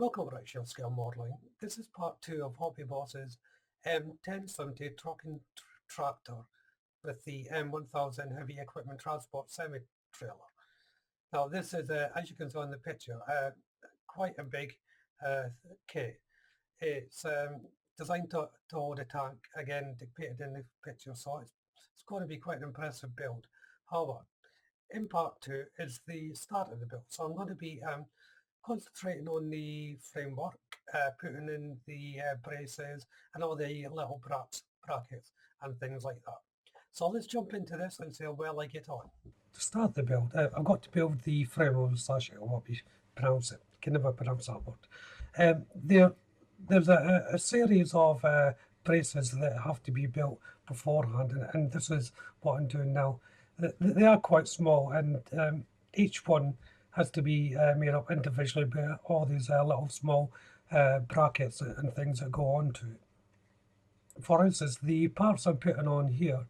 Welcome to Scale Scale Modelling. This is part 2 of Hobby Boss's M1070 trucking tractor with the M1000 heavy equipment transport semi-trailer. Now this is, as you can see on the picture, quite a big kit. It's designed to hold a tank, again depicted in the picture, so it's going to be quite an impressive build. However, in part 2 is the start of the build, so I'm going to be concentrating on the framework, putting in the braces and all the little brackets and things like that. So let's jump into this and see how well I get on. To start the build, I've got to build the frame of the slash, or what we pronounce it. Can never pronounce that word. There's a series of braces that have to be built beforehand, and this is what I'm doing now. They are quite small, and each one has to be made up individually by all these little small brackets and things that go on to it. For instance, the parts I'm putting on here,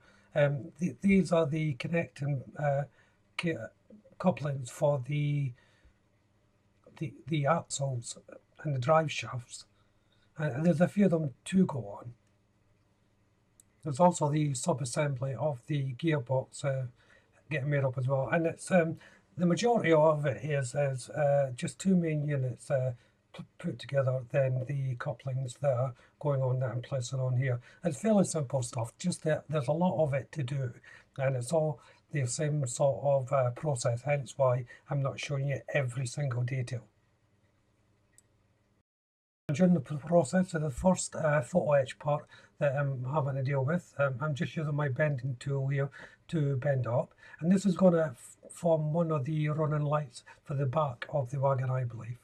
these are the connecting couplings for the axles and the drive shafts, and there's a few of them to go on. There's also the sub-assembly of the gearbox getting made up as well, and it's the majority of it is just two main units put together, then the couplings that are going on that I'm placing on here. It's fairly simple stuff, just that there's a lot of it to do, and it's all the same sort of process, hence why I'm not showing you every single detail. During the process of the first photo etch part that I'm having to deal with, I'm just using my bending tool here to bend up, and this is going to form one of the running lights for the back of the wagon, I believe.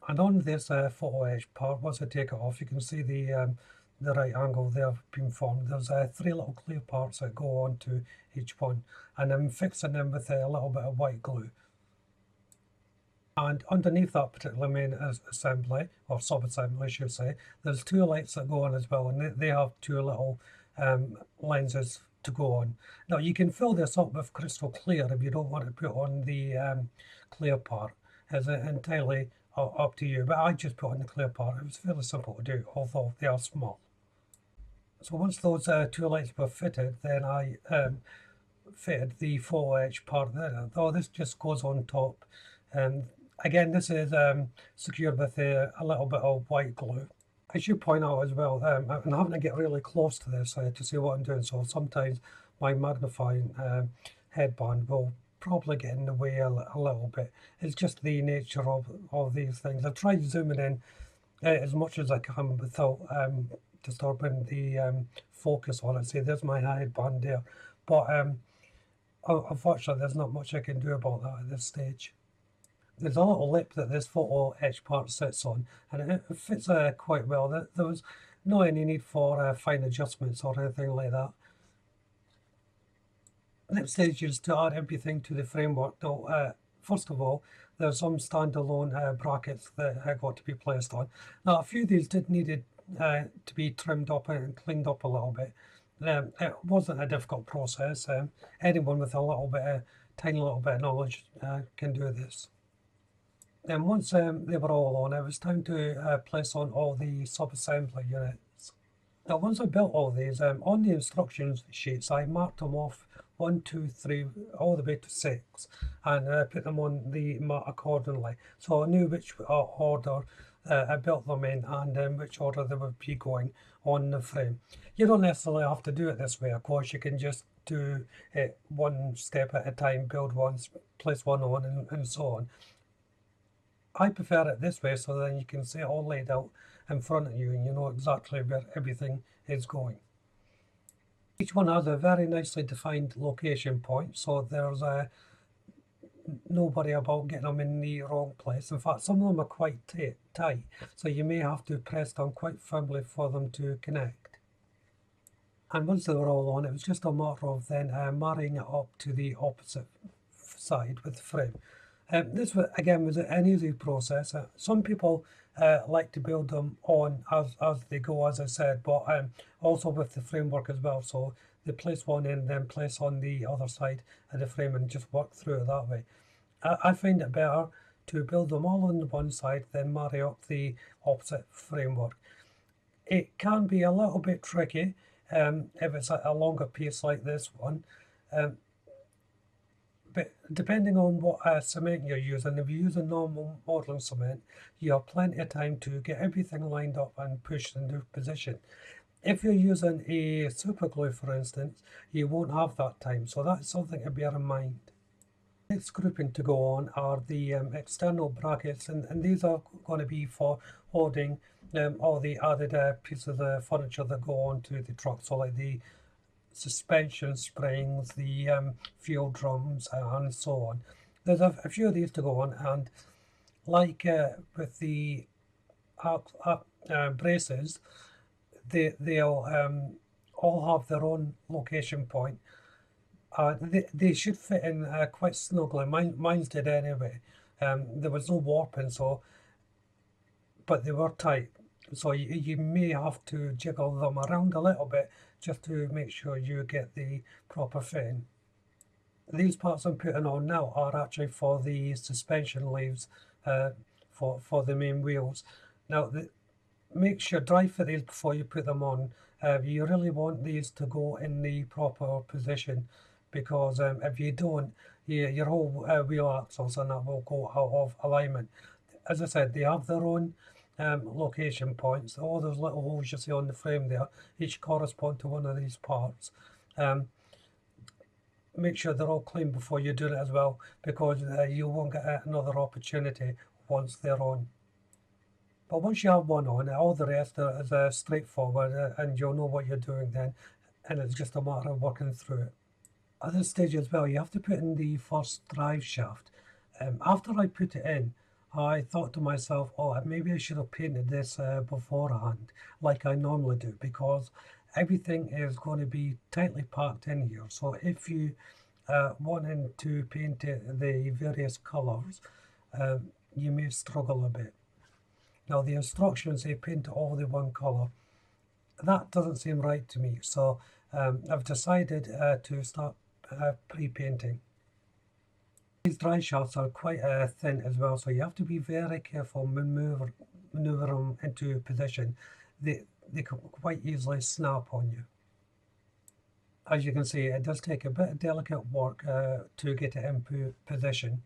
And on this photo etch part, once I take it off, you can see the right angle there being formed. There's three little clear parts that go on to each one, and I'm fixing them with a little bit of white glue. And underneath that particular main assembly, or sub-assembly I should say, there's two lights that go on as well, and they have two little lenses to go on. Now you can fill this up with crystal clear if you don't want to put on the clear part. It's entirely up to you, but I just put on the clear part. It was fairly simple to do, although they are small. So once those two lights were fitted, then I fitted the photo etch part there. Though this just goes on top. Again, this is secured with a little bit of white glue. I should point out as well, I'm having to get really close to this to see what I'm doing, so sometimes my magnifying headband will probably get in the way a little bit. It's just the nature of these things. I've tried zooming in as much as I can without disturbing the focus on it. See, there's my headband there, but unfortunately there's not much I can do about that at this stage. There's a little lip that this photo etch part sits on, and it fits quite well. There was no any need for fine adjustments or anything like that. Next stage is to add everything to the framework. Now, first of all, there's some standalone brackets that have got to be placed on. Now, a few of these did needed to be trimmed up and cleaned up a little bit. It wasn't a difficult process. Anyone with a tiny little bit of knowledge can do this. Then once they were all on, it was time to place on all the sub-assembly units. Now once I built all these, on the instructions sheets I marked them off 1, 2, 3, all the way to 6, and put them on the mat accordingly. So I knew which order I built them in, and which order they would be going on the frame. You don't necessarily have to do it this way, of course. You can just do it one step at a time, build once, place one on, and so on. I prefer it this way, so then you can see it all laid out in front of you and you know exactly where everything is going. Each one has a very nicely defined location point, so there's nobody about getting them in the wrong place. In fact, some of them are quite tight, so you may have to press down quite firmly for them to connect. And once they were all on, it was just a matter of then marrying it up to the opposite side with the frame. This again was an easy process. Some people like to build them on as they go, as I said, but also with the framework as well. So they place one in, then place on the other side of the frame and just work through it that way. I find it better to build them all on one side, then marry up the opposite framework. It can be a little bit tricky if it's a longer piece like this one. But depending on what cement you're using, if you use a normal modelling cement, you have plenty of time to get everything lined up and pushed into position. If you're using a super glue, for instance, you won't have that time, so that's something to bear in mind. Next grouping to go on are the external brackets, and these are going to be for holding all the added pieces of furniture that go onto the truck, so like the suspension springs, the fuel drums, and so on. There's a few of these to go on, and like with the braces, they'll all have their own location point. They should fit in quite snugly. Mine's did anyway. There was no warping, but they were tight. So you may have to jiggle them around a little bit just to make sure you get the proper fitting. These parts I'm putting on now are actually for the suspension leaves for the main wheels. Now, make sure dry fit these before you put them on. You really want these to go in the proper position, because if you don't, your whole wheel axles and that will go out of alignment. As I said, they have their own location points. All those little holes you see on the frame there, each correspond to one of these parts. Make sure they're all clean before you do it as well, because you won't get another opportunity once they're on. But once you have one on, all the rest is straightforward, and you'll know what you're doing then, and it's just a matter of working through it. At this stage as well, you have to put in the first drive shaft. After I put it in, I thought to myself, oh, maybe I should have painted this beforehand, like I normally do, because everything is going to be tightly packed in here. So if you wanting to paint it the various colours, you may struggle a bit. Now the instructions say paint it all the one colour. That doesn't seem right to me, so I've decided to start pre-painting. These dry shafts are quite thin as well, so you have to be very careful maneuver them into position. They can quite easily snap on you. As you can see, it does take a bit of delicate work to get it into position.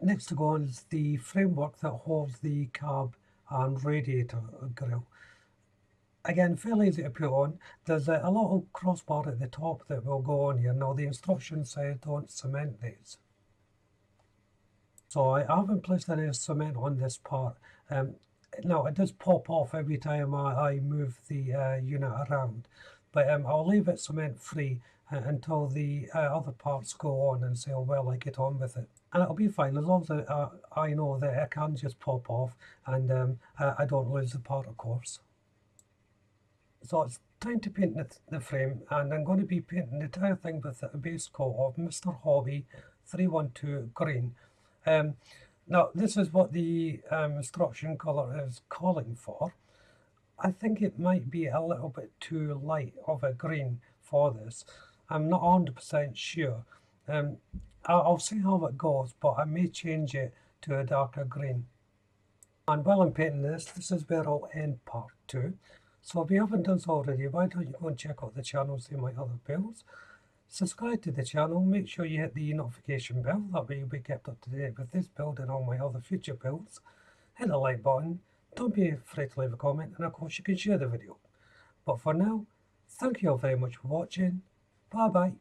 Next to go on is the framework that holds the cab and radiator grille. Again, fairly easy to put on. There's a little crossbar at the top that will go on here. Now the instructions say don't cement these. So I haven't placed any cement on this part. Now it does pop off every time I move the unit around, but I'll leave it cement free until the other parts go on and see how well I get on with it. And it'll be fine as long as I know that it can just pop off and I don't lose the part, of course. So it's time to paint the frame, and I'm going to be painting the entire thing with a base coat of Mr. Hobby 312 green. Now this is what the instruction colour is calling for. I think it might be a little bit too light of a green for this. I'm not 100% sure. I'll see how it goes, but I may change it to a darker green. And while I'm painting this is where I'll end part 2. So if you haven't done so already, why don't you go and check out the channel, see my other builds. Subscribe to the channel, make sure you hit the notification bell, that way you'll be kept up to date with this build and all my other future builds. Hit the like button, don't be afraid to leave a comment, and of course you can share the video. But for now, thank you all very much for watching, bye bye.